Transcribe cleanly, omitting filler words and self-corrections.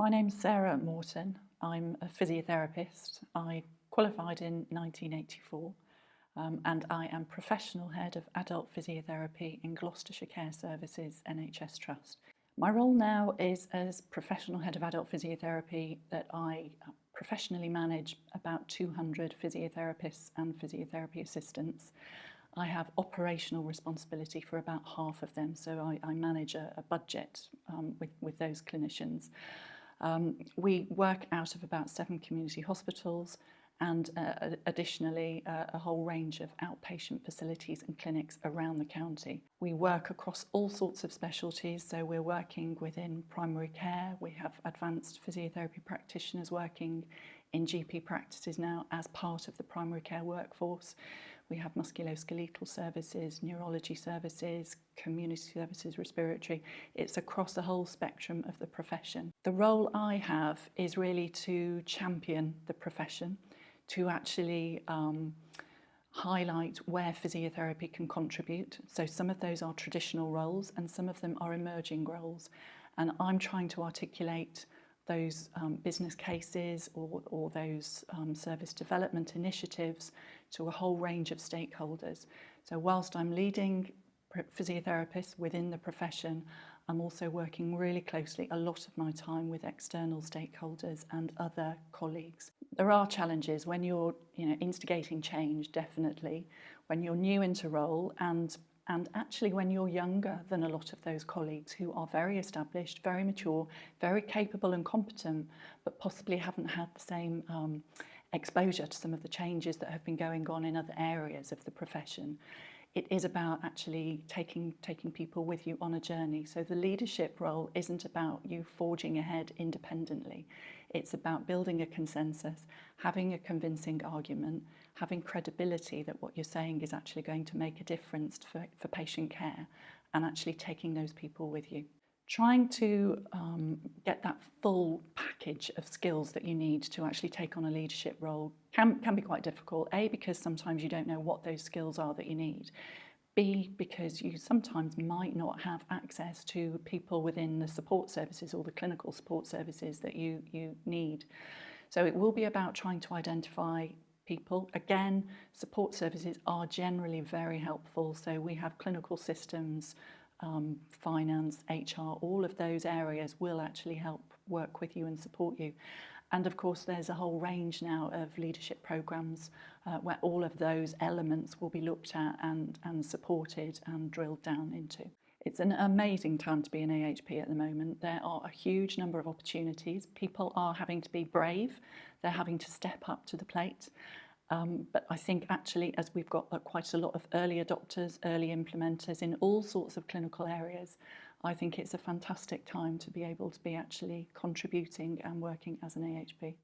My name's Sarah Morton. I'm a physiotherapist. I qualified in 1984 and I am professional head of adult physiotherapy in Gloucestershire Care Services NHS Trust. My role now is as professional head of adult physiotherapy that I professionally manage about 200 physiotherapists and physiotherapy assistants. I have operational responsibility for about half of them, so I manage a budget with those clinicians. We work out of about 7 community hospitals and additionally a whole range of outpatient facilities and clinics around the county. We work across all sorts of specialties, so we're working within primary care. We have advanced physiotherapy practitioners working in GP practices now as part of the primary care workforce. We have musculoskeletal services, neurology services, community services, respiratory. It's across the whole spectrum of the profession. The role I have is really to champion the profession, to actually highlight where physiotherapy can contribute. So some of those are traditional roles and some of them are emerging roles. And I'm trying to articulate those business cases or those service development initiatives to a whole range of stakeholders. So whilst I'm leading physiotherapists within the profession, I'm also working really closely a lot of my time with external stakeholders and other colleagues. There are challenges when you're instigating change, definitely, when you're new into role and actually when you're younger than a lot of those colleagues who are very established, very mature, very capable and competent, but possibly haven't had the same exposure to some of the changes that have been going on in other areas of the profession. It is about actually taking people with you on a journey. So the leadership role isn't about you forging ahead independently. It's about building a consensus, having a convincing argument, having credibility that what you're saying is actually going to make a difference for patient care, and actually taking those people with you. Trying to get that full package of skills that you need to actually take on a leadership role can be quite difficult. A, because sometimes you don't know what those skills are that you need. B, because you sometimes might not have access to people within the support services or the clinical support services that you need. So it will be about trying to identify people. Again, support services are generally very helpful. So we have clinical systems, finance, HR, all of those areas will actually help work with you and support you. And of course, there's a whole range now of leadership programs where all of those elements will be looked at and supported and drilled down into. It's an amazing time to be an AHP at the moment. There are a huge number of opportunities. People are having to be brave. They're having to step up to the plate. But I think actually, as we've got quite a lot of early adopters, early implementers in all sorts of clinical areas, I think it's a fantastic time to be able to be actually contributing and working as an AHP.